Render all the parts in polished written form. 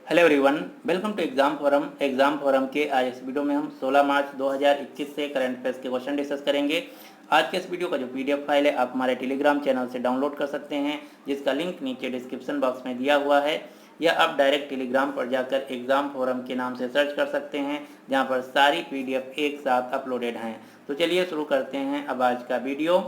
Hello everyone, welcome to exam forum के आज इस वीडियो में हम 16 मार्च 2021 से करंट अफेयर्स के क्वेश्चन डिस्कस करेंगे। आज के इस वीडियो का जो पीडीएफ फाइल है आप हमारे टेलीग्राम चैनल से डाउनलोड कर सकते हैं, जिसका लिंक नीचे डिस्क्रिप्शन बॉक्स में दिया हुआ है, या आप डायरेक्ट टेलीग्राम पर जाकर एग्जाम फोरम के नाम से सर्च कर सकते हैं, जहाँ पर सारी पीडीएफ एक साथ अपलोडेड हैं। तो चलिए शुरू करते हैं अब आज का वीडियो।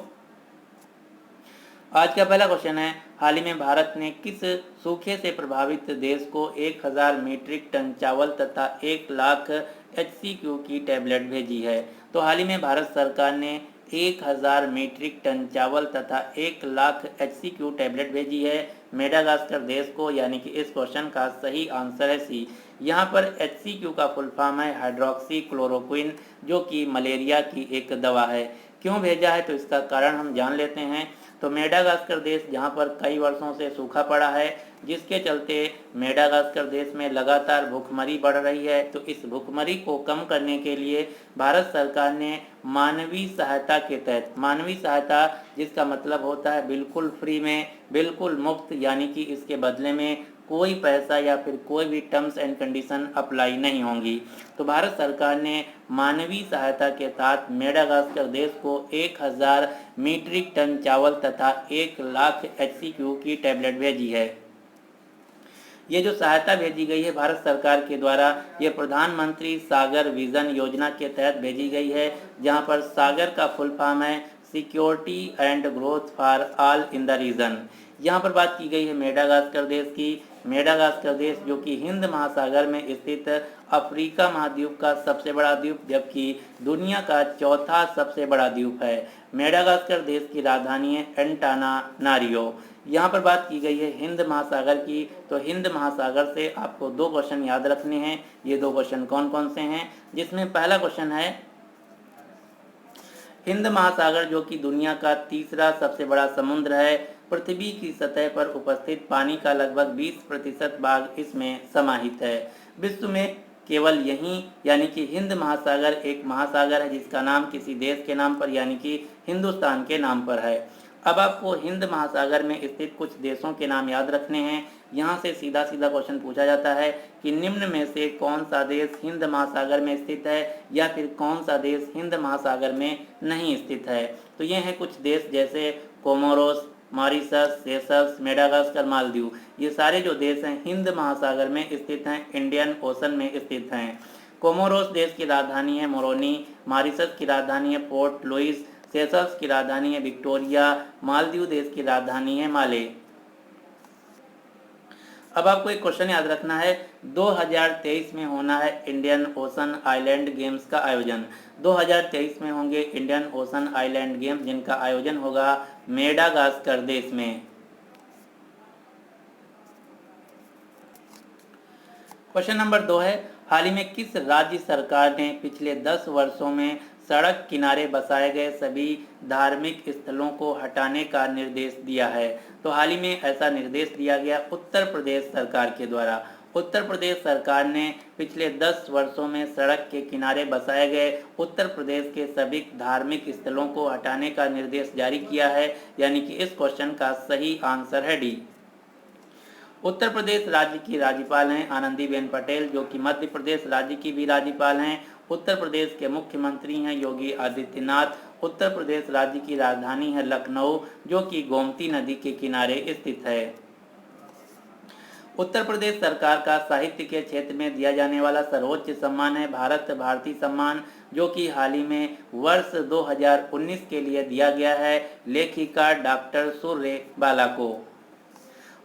आज का पहला क्वेश्चन है, हाल ही में भारत ने किस सूखे से प्रभावित देश को 1000 मीट्रिक टन चावल तथा 1 लाख HCQ की टैबलेट भेजी है? तो हाल ही में भारत सरकार ने 1000 मीट्रिक टन चावल तथा 1 लाख HCQ टैबलेट भेजी है मेडागास्कर देश को, यानी कि इस क्वेश्चन का सही आंसर है सी। यहाँ पर HCQ का फुल फॉर्म है हाइड्रोक्सी क्लोरोक्विन, जो कि मलेरिया की एक दवा है। क्यों भेजा है तो इसका कारण हम जान लेते हैं। तो मेडागास्कर देश जहां पर कई वर्षों से सूखा पड़ा है, जिसके चलते मेडागास्कर देश में लगातार भूखमरी बढ़ रही है, तो इस भूखमरी को कम करने के लिए भारत सरकार ने मानवीय सहायता के तहत, मानवीय सहायता जिसका मतलब होता है बिल्कुल फ्री में, बिल्कुल मुफ्त, यानी कि इसके बदले में कोई पैसा या फिर कोई भी टर्म्स एंड कंडीशन अप्लाई नहीं होंगी। तो भारत सरकार ने मानवीय सहायता के साथ मेडागास्कर देश को 1000 मीट्रिक टन चावल तथा 1 लाख HCQ की टैबलेट भेजी है। ये जो सहायता भेजी गई है भारत सरकार के द्वारा, ये प्रधानमंत्री सागर विजन योजना के तहत भेजी गई है, जहां पर सागर का फुल फॉर्म है security and growth for all in the region. यहाँ पर बात की गई है मेडागास्कर देश की। मेडागास्कर देश जो कि हिंद महासागर में स्थित अफ्रीका महाद्वीप का सबसे बड़ा द्वीप, जबकि दुनिया का चौथा सबसे बड़ा द्वीप है। मेडागास्कर देश की राजधानी है एंटानानारियो। यहाँ पर बात की गई है हिंद महासागर की, तो हिंद महासागर से आपको 2 क्वेश्चन याद रखने हैं। ये 2 क्वेश्चन कौन कौन से हैं, जिसमें पहला क्वेश्चन है, हिंद महासागर जो कि दुनिया का तीसरा सबसे बड़ा समुद्र है, पृथ्वी की सतह पर उपस्थित पानी का लगभग 20% भाग इसमें समाहित है। विश्व में केवल यही यानी कि हिंद महासागर एक महासागर है जिसका नाम किसी देश के नाम पर यानी कि हिंदुस्तान के नाम पर है। अब आपको हिंद महासागर में स्थित कुछ देशों के नाम याद रखने हैं। यहाँ से सीधा सीधा क्वेश्चन पूछा जाता है कि निम्न में से कौन सा देश हिंद महासागर में स्थित है, या फिर कौन सा देश हिंद महासागर में नहीं स्थित है। तो ये हैं कुछ देश, जैसे Comoros, Mauritius, Seychelles, Madagascar, Maldives. ये सारे जो देश हैं हिंद महासागर में स्थित हैं, इंडियन ओशन में स्थित हैं। कोमोरोस देश की राजधानी है मोरोनी, मॉरिशस की राजधानी है पोर्ट लुइस, सेशल्स की राजधानी है विक्टोरिया, मालदीव देश की राजधानी है माले। अब आपको एक क्वेश्चन याद रखना है, 2023 में होना है इंडियन ओशन आइलैंड गेम्स का आयोजन। 2023 में होंगे इंडियन ओशन आइलैंड गेम्स, जिनका आयोजन होगा मेडागास्कर देश में। क्वेश्चन नंबर 2 है, हाल ही में किस राज्य सरकार ने पिछले 10 वर्षों में सड़क किनारे बसाए गए सभी धार्मिक स्थलों को हटाने का निर्देश दिया है? तो हाल ही में ऐसा निर्देश दिया गया उत्तर प्रदेश सरकार के द्वारा। उत्तर प्रदेश सरकार ने पिछले 10 वर्षों में सड़क के किनारे बसाए गए उत्तर प्रदेश के सभी धार्मिक स्थलों को हटाने का निर्देश जारी किया है, यानी कि इस क्वेश्चन का सही आंसर है डी। उत्तर प्रदेश राज्य की राज्यपाल हैं आनंदीबेन पटेल, जो कि मध्य प्रदेश राज्य की भी राज्यपाल हैं। उत्तर प्रदेश के मुख्यमंत्री हैं योगी आदित्यनाथ। उत्तर प्रदेश राज्य की राजधानी है लखनऊ, जो कि गोमती नदी के किनारे स्थित है। उत्तर प्रदेश सरकार का साहित्य के क्षेत्र में दिया जाने वाला सर्वोच्च सम्मान है भारत भारती सम्मान, जो कि हाल ही में वर्ष 2019 के लिए दिया गया है लेखिका डॉक्टर सूर्य बाला को।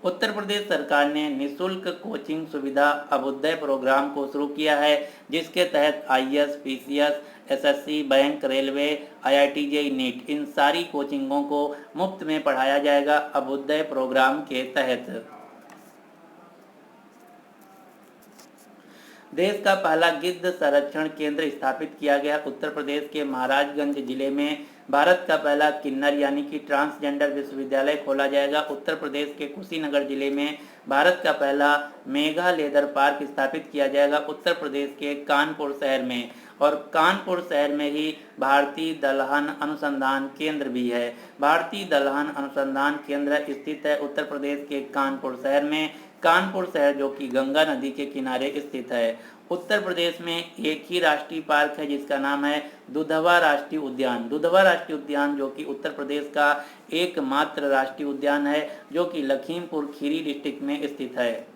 उत्तर प्रदेश सरकार ने निःशुल्क कोचिंग सुविधा अभ्युदय प्रोग्राम को शुरू किया है, जिसके तहत IAS, PCS, SSC, bank, railway, IIT JEE, NEET इन सारी कोचिंगों को मुफ्त में पढ़ाया जाएगा अभ्युदय प्रोग्राम के तहत। देश का पहला गिद्ध संरक्षण केंद्र स्थापित किया गया उत्तर प्रदेश के महाराजगंज जिले में। भारत का पहला किन्नर यानी कि ट्रांसजेंडर विश्वविद्यालय खोला जाएगा उत्तर प्रदेश के कुशीनगर जिले में। भारत का पहला मेगा लेदर पार्क स्थापित किया जाएगा उत्तर प्रदेश के कानपुर शहर में, और कानपुर शहर में ही भारतीय दलहन अनुसंधान केंद्र भी है। भारतीय दलहन अनुसंधान केंद्र स्थित है उत्तर प्रदेश के कानपुर शहर में। कानपुर शहर जो कि गंगा नदी के किनारे स्थित है। उत्तर प्रदेश में एक ही राष्ट्रीय पार्क है जिसका नाम है दुधवा राष्ट्रीय उद्यान। दुधवा राष्ट्रीय उद्यान जो कि उत्तर प्रदेश का एकमात्र राष्ट्रीय उद्यान है जो कि लखीमपुर खीरी डिस्ट्रिक्ट में स्थित है।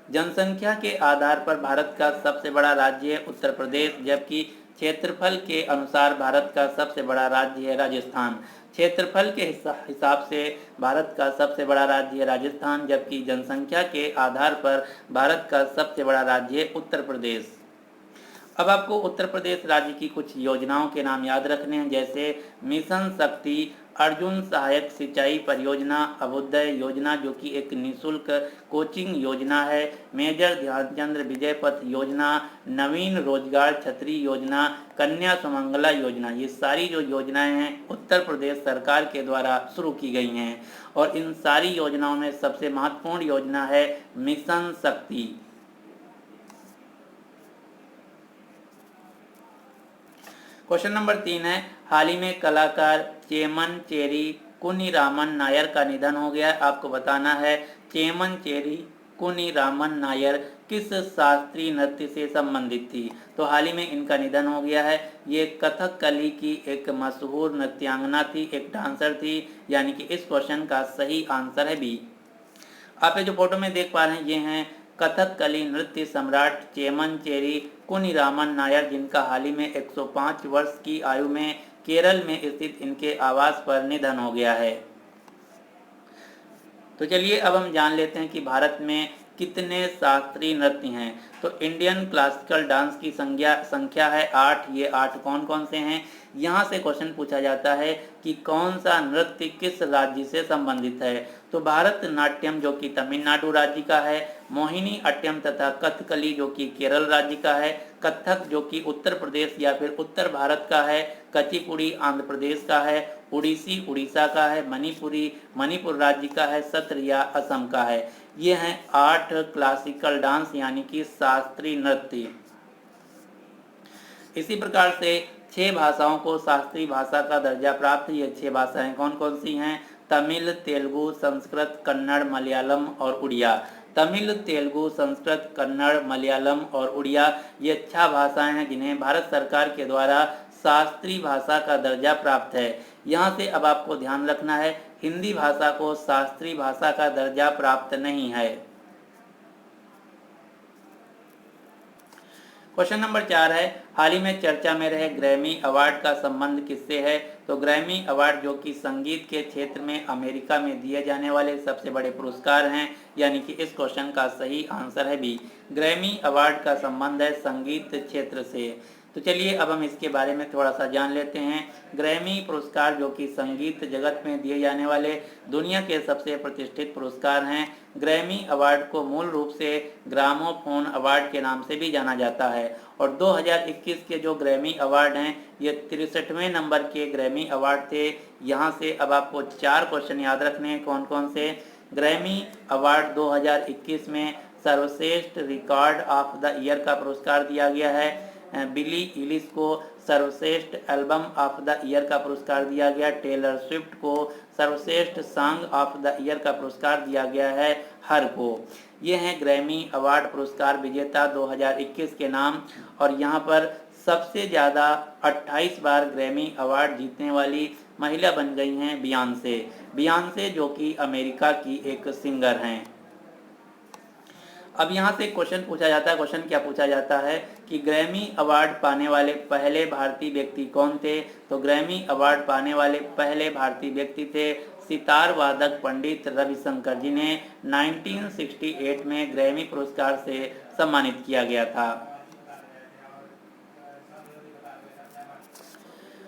जनसंख्या के आधार पर भारत का सबसे बड़ा राज्य है उत्तर प्रदेश, जबकि क्षेत्रफल के अनुसार भारत का सबसे बड़ा राज्य है राजस्थान। क्षेत्रफल के हिसाब से भारत का सबसे बड़ा राज्य है राजस्थान, जबकि जनसंख्या के आधार पर भारत का सबसे बड़ा राज्य है उत्तर प्रदेश। अब आपको उत्तर प्रदेश राज्य की कुछ योजनाओं के नाम याद रखने हैं, जैसे मिशन शक्ति, अर्जुन सहायक सिंचाई परियोजना, अभ्युदय योजना जो कि एक निःशुल्क कोचिंग योजना है, मेजर ध्यानचंद विजय पथ योजना, नवीन रोजगार छतरी योजना, कन्या सुमंगला योजना। ये सारी जो योजनाएं हैं उत्तर प्रदेश सरकार के द्वारा शुरू की गई हैं और इन सारी योजनाओं में सबसे महत्वपूर्ण योजना है मिशन शक्ति। क्वेश्चन नंबर 3 है, हाल ही में कलाकार चेमन चेरी कुन्हीरामन नायर का निधन हो गया। आपको बताना है चेमन चेरी कुन्हीरामन नायर किस शास्त्रीय नृत्य से संबंधित थी। तो हाल ही में इनका निधन हो गया है। ये कथकली की एक मशहूर नृत्यांगना थी, एक डांसर थी, यानी कि इस क्वेश्चन का सही आंसर है बी। आप ये जो फोटो में देख पा रहे हैं ये हैं कथकली नृत्य सम्राट चेमन चेरी कुन्हीरामन नायर, जिनका हाल ही में 105 वर्ष की आयु में केरल में स्थित इनके आवास पर निधन हो गया है। तो चलिए अब हम जान लेते हैं कि भारत में कितने शास्त्रीय नृत्य हैं। तो इंडियन क्लासिकल डांस की संख्या है 8। ये 8 कौन कौन से हैं? यहाँ से क्वेश्चन पूछा जाता है कि कौन सा नृत्य किस राज्य से संबंधित है। तो भारतनाट्यम जो कि तमिलनाडु राज्य का है, मोहिनी अट्टम तथा कथकली जो कि केरल राज्य का है, कथक जो कि उत्तर प्रदेश या फिर उत्तर भारत का है, कुचिपुड़ी आंध्र प्रदेश का है, उड़ीसी उड़ीसा का है, मणिपुरी मणिपुर राज्य का है, सत्रिया असम का है। ये हैं 8 क्लासिकल डांस यानी कि शास्त्रीय नृत्य। इसी प्रकार से 6 भाषाओं को शास्त्रीय भाषा का दर्जा प्राप्त। ये 6 भाषाएं कौन कौन सी हैं? तमिल, तेलुगु, संस्कृत, कन्नड़, मलयालम और उड़िया। तमिल, तेलुगु, संस्कृत, कन्नड़, मलयालम और उड़िया ये 6 भाषाएं हैं जिन्हें भारत सरकार के द्वारा शास्त्रीय भाषा का दर्जा प्राप्त है। यहाँ से अब आपको ध्यान रखना है हिंदी भाषा को शास्त्रीय भाषा का दर्जा प्राप्त नहीं है। क्वेश्चन नंबर 4 है, हाल ही में चर्चा में रहे ग्रैमी अवार्ड का संबंध किससे है? तो ग्रैमी अवार्ड जो कि संगीत के क्षेत्र में अमेरिका में दिए जाने वाले सबसे बड़े पुरस्कार हैं, यानी कि इस क्वेश्चन का सही आंसर है बी। ग्रैमी अवार्ड का संबंध है संगीत क्षेत्र से। तो चलिए अब हम इसके बारे में थोड़ा सा जान लेते हैं। ग्रैमी पुरस्कार जो कि संगीत जगत में दिए जाने वाले दुनिया के सबसे प्रतिष्ठित पुरस्कार हैं। ग्रैमी अवार्ड को मूल रूप से ग्रामोफोन अवार्ड के नाम से भी जाना जाता है और 2021 के जो ग्रैमी अवार्ड हैं ये 63वें नंबर के ग्रैमी अवार्ड थे। यहाँ से अब आपको 4 क्वेश्चन याद रखने हैं। कौन कौन से? ग्रैमी अवार्ड 2021 में सर्वश्रेष्ठ रिकॉर्ड ऑफ द ईयर का पुरस्कार दिया गया है। बिली इलिश को सर्वश्रेष्ठ एल्बम ऑफ द ईयर का पुरस्कार दिया गया। टेलर स्विफ्ट को सर्वश्रेष्ठ सॉन्ग ऑफ द ईयर का पुरस्कार दिया गया है हर को। ये हैं ग्रैमी अवार्ड पुरस्कार विजेता 2021 के नाम। और यहाँ पर सबसे ज़्यादा 28 बार ग्रैमी अवार्ड जीतने वाली महिला बन गई हैं बियॉन्से जो कि अमेरिका की एक सिंगर हैं। अब यहाँ से क्वेश्चन पूछा जाता है। क्वेश्चन क्या पूछा जाता है कि ग्रैमी अवार्ड पाने वाले पहले भारतीय व्यक्ति कौन थे? तो ग्रैमी अवार्ड पाने वाले पहले भारतीय व्यक्ति थे सितार वादक पंडित रविशंकर, जिन्हें 1968 में ग्रैमी पुरस्कार से सम्मानित किया गया था।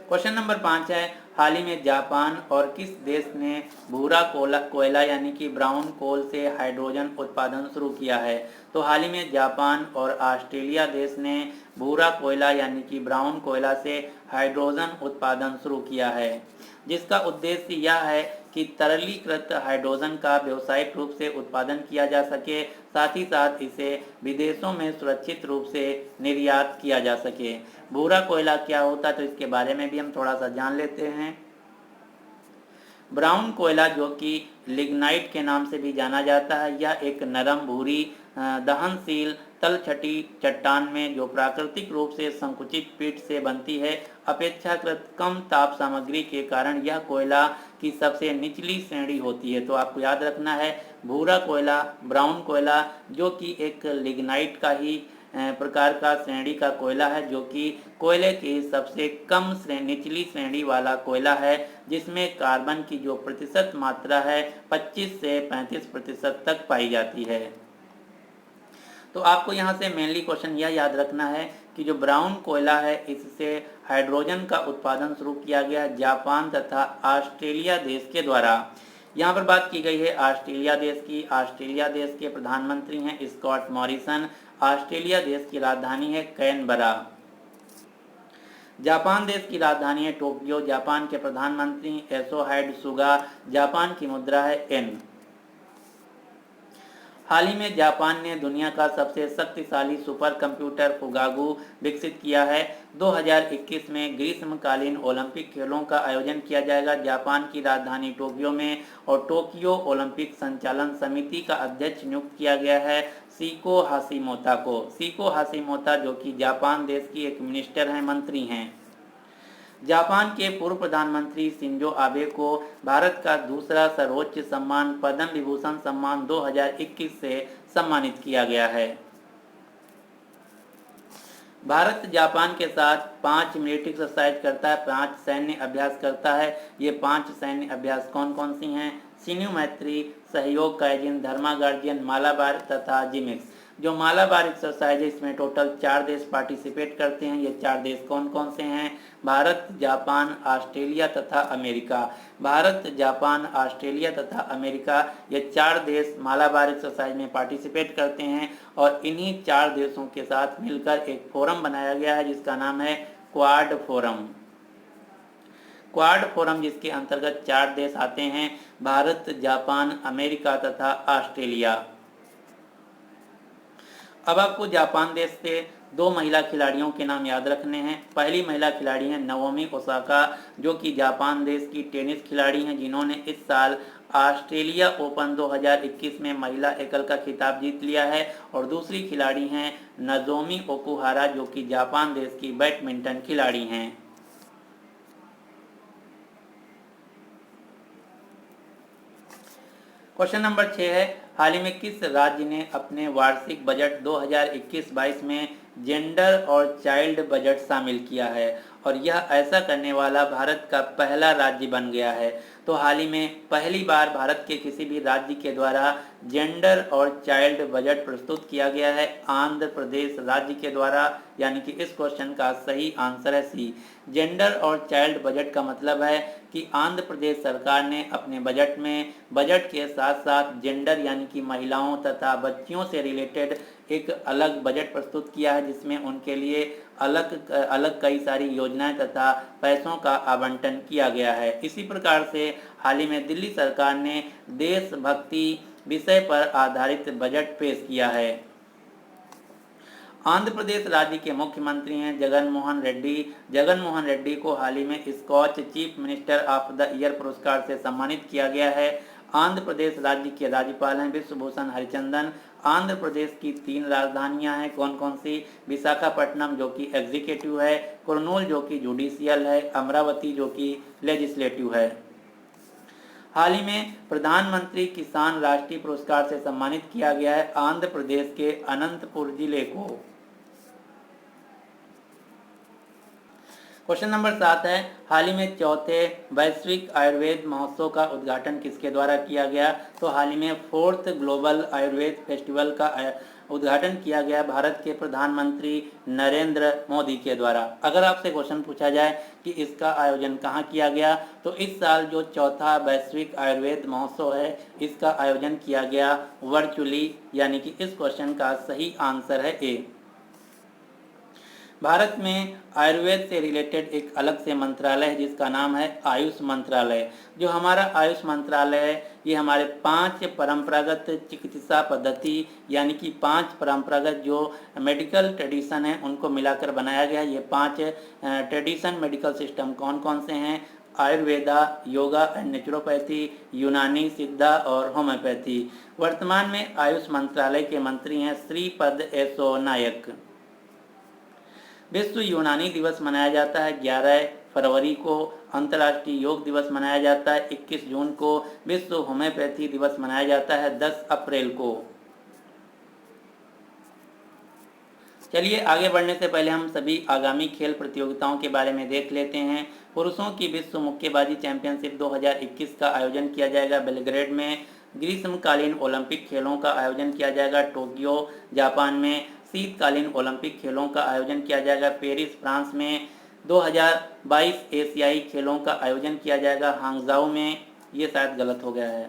क्वेश्चन नंबर 5 है, हाल ही में जापान और किस देश ने भूरा कोयला यानी कि ब्राउन कोल से हाइड्रोजन उत्पादन शुरू किया है? तो हाल ही में जापान और ऑस्ट्रेलिया देश ने भूरा कोयला यानी कि ब्राउन कोयला से हाइड्रोजन उत्पादन शुरू किया है, जिसका उद्देश्य यह है कि तरलीकृत हाइड्रोजन का व्यावसायिक रूप से उत्पादन किया जा सके, साथ ही साथ इसे विदेशों में सुरक्षित रूप से निर्यात किया जा सके। भूरा कोयला क्या होता है तो इसके बारे में भी हम थोड़ा सा जान लेते हैं। ब्राउन कोयला, जो कि लिग्नाइट के नाम से भी जाना जाता है, यह एक नरम भूरी दहनशील तलछटी चट्टान में जो प्राकृतिक रूप से संकुचित पीठ से बनती है, अपेक्षाकृत कम ताप सामग्री के कारण यह कोयला की सबसे निचली श्रेणी होती है। तो आपको याद रखना है भूरा कोयला, ब्राउन कोयला, जो कि एक लिग्नाइट का ही प्रकार का श्रेणी का कोयला है, जो कि कोयले की सबसे कम निचली श्रेणी वाला कोयला है, जिसमें कार्बन की जो प्रतिशत मात्रा है 25 से 35% तक पाई जाती है। तो आपको यहाँ से मेनली क्वेश्चन यह याद रखना है कि जो ब्राउन कोयला है, इससे हाइड्रोजन का उत्पादन शुरू किया गया जापान तथा ऑस्ट्रेलिया देश के द्वारा। यहाँ पर बात की गई है ऑस्ट्रेलिया देश की। ऑस्ट्रेलिया देश के प्रधानमंत्री हैं स्कॉट मॉरिसन। ऑस्ट्रेलिया देश की राजधानी है कैनबरा। जापान देश की राजधानी है टोक्यो। जापान के प्रधानमंत्री एसोहाइड सुगा। जापान की मुद्रा है येन। हाल ही में जापान ने दुनिया का सबसे शक्तिशाली सुपर कंप्यूटर फुगागु विकसित किया है। 2021 में ग्रीष्मकालीन ओलंपिक खेलों का आयोजन किया जाएगा जापान की राजधानी टोक्यो में, और टोक्यो ओलंपिक संचालन समिति का अध्यक्ष नियुक्त किया गया है शिको हाशिमोतो को। शिको हाशिमोतो, जो कि जापान देश की एक मिनिस्टर हैं, मंत्री हैं। जापान के पूर्व प्रधानमंत्री शिंजो आबे को भारत का दूसरा सर्वोच्च सम्मान पद्म विभूषण सम्मान 2021 से सम्मानित किया गया है। भारत जापान के साथ 5 मिलिट्री एक्सरसाइज करता है, 5 सैन्य अभ्यास करता है। ये 5 सैन्य अभ्यास कौन कौन सी हैं? सिन्यू मैत्री, सहयोग काइजिन, धर्मा गार्जियन, मालाबार तथा जिमिक्स। जो मालाबार एक्सरसाइज है, इसमें टोटल 4 देश पार्टिसिपेट करते हैं। ये 4 देश कौन कौन से हैं? भारत, जापान, ऑस्ट्रेलिया तथा अमेरिका। भारत, जापान, ऑस्ट्रेलिया तथा अमेरिका, ये 4 देश मालाबार एक्सरसाइज में पार्टिसिपेट करते हैं, और इन्हीं 4 देशों के साथ मिलकर एक फोरम बनाया गया है जिसका नाम है क्वाड फोरम। क्वाड फोरम, जिसके अंतर्गत 4 देश आते हैं, भारत, जापान, अमेरिका तथा ऑस्ट्रेलिया। अब आपको जापान देश से 2 महिला खिलाड़ियों के नाम याद रखने हैं। पहली महिला खिलाड़ी हैं नाओमी ओसाका, जो कि जापान देश की टेनिस खिलाड़ी हैं, जिन्होंने इस साल ऑस्ट्रेलिया ओपन 2021 में महिला एकल का खिताब जीत लिया है। और दूसरी खिलाड़ी हैं नजोमी ओकुहारा, जो कि जापान देश की बैडमिंटन खिलाड़ी हैं। क्वेश्चन नंबर 6 है, हाल ही में किस राज्य ने अपने वार्षिक बजट 2021-22 में जेंडर और चाइल्ड बजट शामिल किया है, और यह ऐसा करने वाला भारत का पहला राज्य बन गया है। तो हाल ही में पहली बार भारत के किसी भी राज्य के द्वारा जेंडर और चाइल्ड बजट प्रस्तुत किया गया है आंध्र प्रदेश राज्य के द्वारा, यानी कि इस क्वेश्चन का सही आंसर है सी। जेंडर और चाइल्ड बजट का मतलब है कि आंध्र प्रदेश सरकार ने अपने बजट में बजट के साथ साथ जेंडर यानी कि महिलाओं तथा बच्चियों से रिलेटेड एक अलग बजट प्रस्तुत किया है, जिसमें उनके लिए अलग अलग कई सारी योजनाएं तथा पैसों का आवंटन किया गया है। इसी प्रकार से हाल ही में दिल्ली सरकार ने देशभक्ति विषय पर आधारित बजट पेश किया है। आंध्र प्रदेश राज्य के मुख्यमंत्री हैं जगन मोहन रेड्डी। जगन मोहन रेड्डी को हाल ही में Skoch chief minister of the year पुरस्कार से सम्मानित किया गया है। आंध्र प्रदेश राज्य के राज्यपाल हैं विश्वभूषण हरिचंदन। आंध्र प्रदेश की 3 राजधानियां हैं, कौन कौन सी? विशाखापट्टनम, जो कि एग्जीक्यूटिव है, कुर्नूल, जो कि जुडिशियल है, अमरावती, जो कि लेजिस्लेटिव है। हाल ही में प्रधानमंत्री किसान राष्ट्रीय पुरस्कार से सम्मानित किया गया है आंध्र प्रदेश के अनंतपुर जिले को। क्वेश्चन नंबर 7 है, हाल ही में 4थे वैश्विक आयुर्वेद महोत्सव का उद्घाटन किसके द्वारा किया गया? तो हाल ही में 4th ग्लोबल आयुर्वेद फेस्टिवल का उद्घाटन किया गया भारत के प्रधानमंत्री नरेंद्र मोदी के द्वारा। अगर आपसे क्वेश्चन पूछा जाए कि इसका आयोजन कहाँ किया गया, तो इस साल जो 4था वैश्विक आयुर्वेद महोत्सव है, इसका आयोजन किया गया वर्चुअली, यानी कि इस क्वेश्चन का सही आंसर है ए। भारत में आयुर्वेद से रिलेटेड एक अलग से मंत्रालय है जिसका नाम है आयुष मंत्रालय। जो हमारा आयुष मंत्रालय है, ये हमारे 5 परंपरागत चिकित्सा पद्धति यानी कि 5 परंपरागत जो मेडिकल ट्रेडिशन है उनको मिलाकर बनाया गया है। ये 5 ट्रेडिशन मेडिकल सिस्टम कौन कौन से हैं? आयुर्वेदा, योगा एंड नेचुरोपैथी, यूनानी, सिद्धा और होम्योपैथी। वर्तमान में आयुष मंत्रालय के मंत्री हैं श्रीपद येसो नायक। विश्व यूनानी दिवस मनाया जाता है 11 फरवरी को। अंतर्राष्ट्रीय योग दिवस मनाया जाता है 21 जून को। विश्व होम्योपैथी दिवस मनाया जाता है 10 अप्रैल को। चलिए आगे बढ़ने से पहले हम सभी आगामी खेल प्रतियोगिताओं के बारे में देख लेते हैं। पुरुषों की विश्व मुक्केबाजी चैंपियनशिप 2021 का आयोजन किया जाएगा बेलग्रेड में। ग्रीष्मकालीन ओलंपिक खेलों का आयोजन किया जाएगा टोक्यो जापान में। शीतकालीन ओलंपिक खेलों का आयोजन किया जाएगा पेरिस फ्रांस में। 2022 एशियाई खेलों का आयोजन किया जाएगा हांगझाऊ में। ये शायद गलत हो गया है।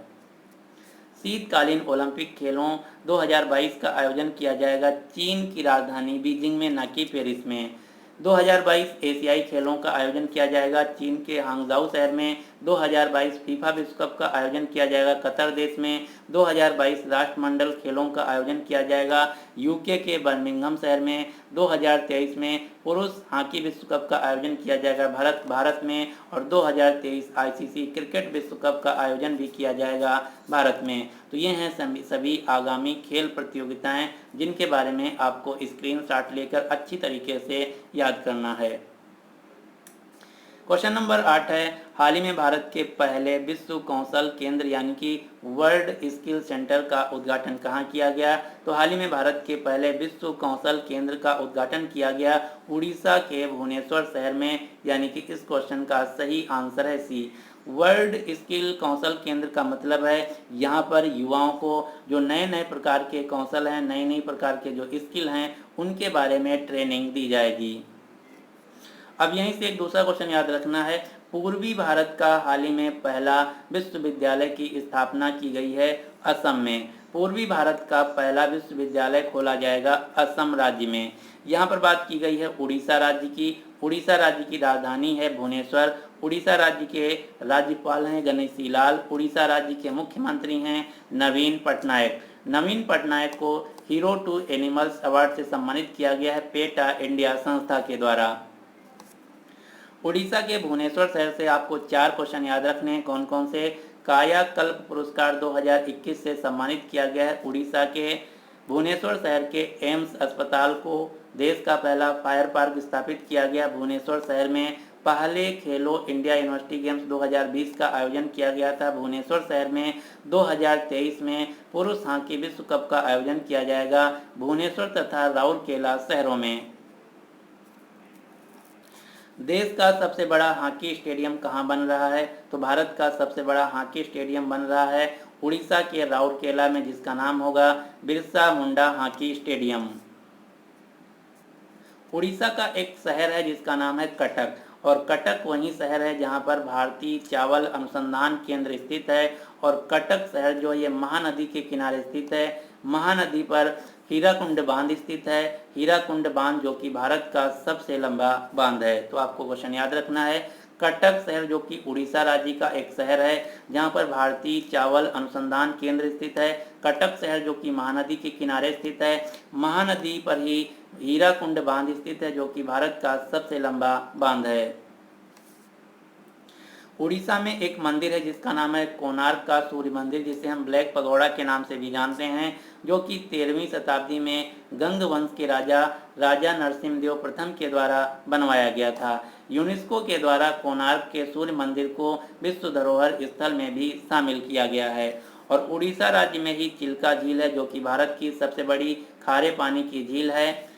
शीतकालीन ओलंपिक खेलों 2022 का आयोजन किया जाएगा चीन की राजधानी बीजिंग में, न कि पेरिस में। 2022 एशियाई खेलों का आयोजन किया जाएगा चीन के हांगझाऊ शहर में। 2022 फीफा विश्व कप का आयोजन किया जाएगा कतर देश में। 2022 राष्ट्रमंडल खेलों का आयोजन किया जाएगा यूके के बर्मिंघम शहर में। 2023 में पुरुष हॉकी विश्व कप का आयोजन किया जाएगा भारत में। और 2023 आईसीसी क्रिकेट विश्व कप का आयोजन भी किया जाएगा भारत में। तो ये हैं सभी आगामी खेल प्रतियोगिताएं जिनके बारे में आपको स्क्रीनशॉट लेकर अच्छी तरीके से याद करना है। क्वेश्चन नंबर 8 है, हाल ही में भारत के पहले विश्व कौशल केंद्र यानी कि वर्ल्ड स्किल सेंटर का उद्घाटन कहाँ किया गया? तो हाल ही में भारत के पहले विश्व कौशल केंद्र का उद्घाटन किया गया उड़ीसा के भुवनेश्वर शहर में, यानी कि इस क्वेश्चन का सही आंसर है सी। वर्ल्ड स्किल कौशल केंद्र का मतलब है यहाँ पर युवाओं को जो नए नए प्रकार के कौशल हैं, नई नई प्रकार के जो स्किल हैं, उनके बारे में ट्रेनिंग दी जाएगी। अब यहीं से एक दूसरा क्वेश्चन याद रखना है, पूर्वी भारत का हाल ही में पहला विश्वविद्यालय की स्थापना की गई है असम में। पूर्वी भारत का पहला विश्वविद्यालय खोला जाएगा असम राज्य में। यहाँ पर बात की गई है उड़ीसा राज्य की। उड़ीसा राज्य की राजधानी है भुवनेश्वर। उड़ीसा राज्य के राज्यपाल हैं गणेशी लाल। उड़ीसा राज्य के मुख्यमंत्री हैं नवीन पटनायक। नवीन पटनायक को हीरो टू एनिमल्स अवार्ड से सम्मानित किया गया है पेटा इंडिया संस्था के द्वारा। उड़ीसा के भुवनेश्वर शहर से आपको 4 क्वेश्चन याद रखने हैं। कौन कौन से? कायाकल्प पुरस्कार 2021 से सम्मानित किया गया है उड़ीसा के भुवनेश्वर शहर के एम्स अस्पताल को। देश का पहला फायर पार्क स्थापित किया गया भुवनेश्वर शहर में। पहले खेलो इंडिया यूनिवर्सिटी गेम्स 2020 का आयोजन किया गया था भुवनेश्वर शहर में। 2023 में पुरुष हॉकी विश्व कप का आयोजन किया जाएगा भुवनेश्वर तथा राउरकेला शहरों में। देश का सबसे बड़ा हॉकी स्टेडियम कहाँ बन रहा है? तो भारत का सबसे बड़ा हॉकी स्टेडियम बन रहा है उड़ीसा के राउरकेला में, जिसका नाम होगा बिरसा मुंडा हॉकी स्टेडियम। उड़ीसा का एक शहर है जिसका नाम है कटक, और कटक वही शहर है जहाँ पर भारतीय चावल अनुसंधान केंद्र स्थित है। और कटक शहर जो ये महानदी के किनारे स्थित है। महानदी पर हीराकुंड बांध स्थित है। हीराकुंड बांध जो कि भारत का सबसे लंबा बांध है। तो आपको क्वेश्चन याद रखना है, कटक शहर जो कि उड़ीसा राज्य का एक शहर है जहाँ पर भारतीय चावल अनुसंधान केंद्र स्थित है। कटक शहर जो कि महानदी के किनारे स्थित है। महानदी पर ही हीराकुंड बांध स्थित है जो कि भारत का सबसे लंबा बांध है। उड़ीसा में एक मंदिर है जिसका नाम है कोणार्क का सूर्य मंदिर, जिसे हम ब्लैक पगोड़ा के नाम से भी जानते हैं, जो कि 13वीं शताब्दी में गंग वंश के राजा नरसिम्हदेव प्रथम के द्वारा बनवाया गया था। यूनेस्को के द्वारा कोणार्क के सूर्य मंदिर को विश्व धरोहर स्थल में भी शामिल किया गया है। और उड़ीसा राज्य में ही चिल्का झील है जो कि भारत की सबसे बड़ी खारे पानी की झील है।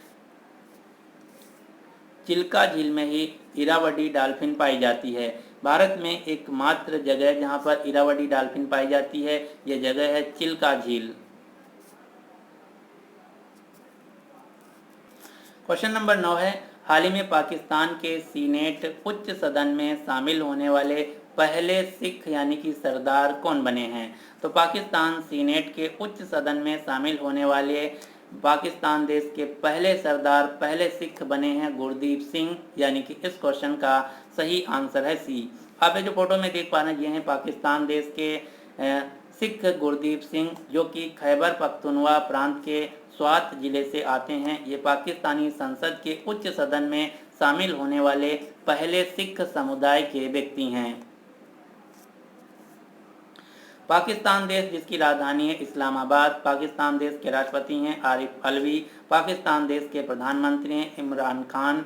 चिल्का झील में ही इरावदी डॉल्फिन पाई जाती है। भारत में एकमात्र जगह जहां पर इरावदी डॉल्फिन पाई जाती है, यह जगह है चिल्का झील। क्वेश्चन नंबर 9 है, हाल ही में पाकिस्तान के सीनेट उच्च सदन में शामिल होने वाले पहले सिख यानी कि सरदार कौन बने हैं? तो पाकिस्तान सीनेट के उच्च सदन में शामिल होने वाले पाकिस्तान देश के पहले सरदार, पहले सिख बने हैं गुरदीप सिंह, यानी कि इस क्वेश्चन का सही आंसर है सी। आप ये जो फोटो में देख पा रहे हैं ये हैं पाकिस्तान देश के सिख गुरदीप सिंह, जो कि खैबर पख्तूनख्वा प्रांत के स्वात जिले से आते हैं। ये पाकिस्तानी संसद के उच्च सदन में शामिल होने वाले पहले सिख समुदाय के व्यक्ति हैं। पाकिस्तान देश, जिसकी राजधानी है इस्लामाबाद। पाकिस्तान देश के राष्ट्रपति हैं आरिफ अलवी। पाकिस्तान देश के प्रधानमंत्री हैं इमरान खान।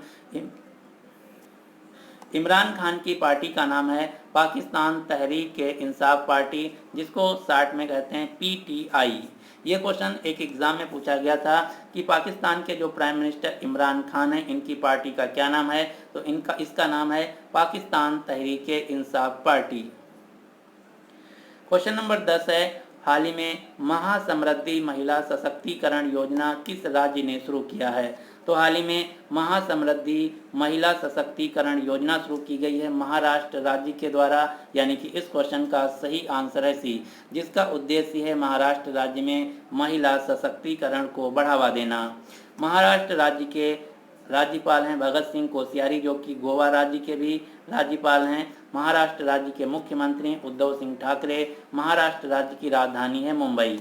इमरान खान की पार्टी का नाम है पाकिस्तान तहरीक इंसाफ पार्टी, जिसको शॉर्ट में कहते हैं पीटीआई। ये क्वेश्चन एक एग्जाम में पूछा गया था कि पाकिस्तान के जो प्राइम मिनिस्टर इमरान खान हैं, इनकी पार्टी का क्या नाम है, तो इसका नाम है Pakistan Tehreek Insaf party. Question number 10 है, हाल ही में महासमृद्धि महिला सशक्तिकरण योजना किस राज्य ने शुरू किया है? तो हाल ही में महासमृद्धि महिला सशक्तिकरण योजना शुरू की गई है महाराष्ट्र राज्य के द्वारा, यानी कि इस क्वेश्चन का सही आंसर है सी, जिसका उद्देश्य है महाराष्ट्र राज्य में महिला सशक्तिकरण को बढ़ावा देना। महाराष्ट्र राज्य के राज्यपाल हैं भगत सिंह कोश्यारी, जो कि गोवा राज्य के भी राज्यपाल हैं। महाराष्ट्र राज्य के मुख्यमंत्री उद्धव सिंह ठाकरे। महाराष्ट्र राज्य की राजधानी है मुंबई।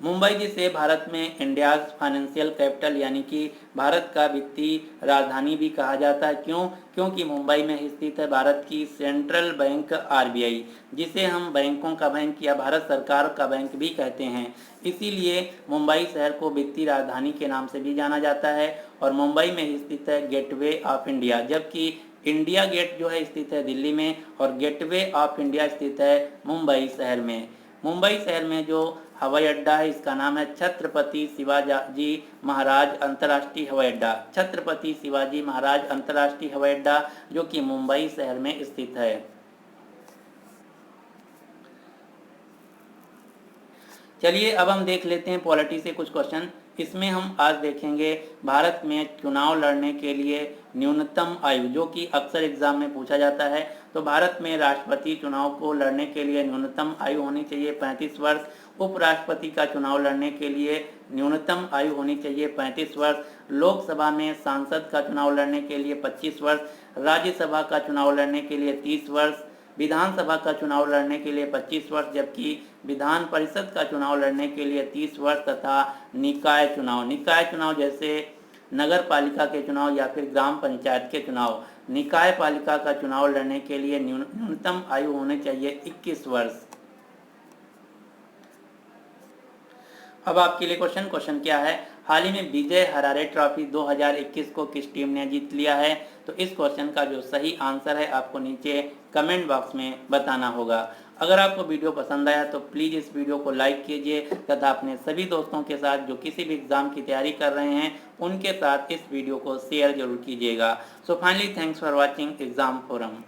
मुंबई जिसे भारत में इंडियाज फाइनेंशियल कैपिटल यानी कि भारत का वित्तीय राजधानी भी कहा जाता है। क्यों? क्योंकि मुंबई में स्थित है भारत की सेंट्रल बैंक आरबीआई, जिसे हम बैंकों का बैंक या भारत सरकार का बैंक भी कहते हैं। इसीलिए मुंबई शहर को वित्तीय राजधानी के नाम से भी जाना जाता है। और मुंबई में स्थित है गेटवे ऑफ इंडिया, जबकि इंडिया गेट जो है स्थित है दिल्ली में और गेटवे ऑफ इंडिया स्थित है मुंबई शहर में। मुंबई शहर में जो हवाई अड्डा है, इसका नाम है छत्रपति शिवाजी महाराज अंतर्राष्ट्रीय हवाई अड्डा। छत्रपति शिवाजी महाराज अंतर्राष्ट्रीय हवाई अड्डा, जो कि मुंबई शहर में स्थित है। चलिए अब हम देख लेते हैं पॉलिटी से कुछ क्वेश्चन। इसमें हम आज देखेंगे भारत में चुनाव लड़ने के लिए न्यूनतम आयु, जो कि अक्सर एग्जाम में पूछा जाता है। तो भारत में राष्ट्रपति चुनाव को लड़ने के लिए न्यूनतम आयु होनी चाहिए 35 वर्ष। उपराष्ट्रपति का चुनाव लड़ने के लिए न्यूनतम आयु होनी चाहिए 35 वर्ष। लोकसभा में सांसद का चुनाव लड़ने के लिए 25 वर्ष। राज्यसभा का चुनाव लड़ने के लिए 30 वर्ष। विधानसभा का चुनाव लड़ने के लिए 25 वर्ष, जबकि विधान परिषद का चुनाव लड़ने के लिए 30 वर्ष तथा निकाय चुनाव जैसे नगर पालिका के चुनाव या फिर ग्राम पंचायत के चुनाव, निकाय पालिका का चुनाव लड़ने के लिए न्यूनतम आयु होनी चाहिए 21 वर्ष। अब आपके लिए क्वेश्चन क्या है, हाल ही में विजय हरारे ट्रॉफी 2021 को किस टीम ने जीत लिया है? तो इस क्वेश्चन का जो सही आंसर है आपको नीचे कमेंट बॉक्स में बताना होगा। अगर आपको वीडियो पसंद आया तो प्लीज़ इस वीडियो को लाइक कीजिए तथा अपने सभी दोस्तों के साथ जो किसी भी एग्ज़ाम की तैयारी कर रहे हैं उनके साथ इस वीडियो को शेयर जरूर कीजिएगा। So finally thanks for watching exam forum.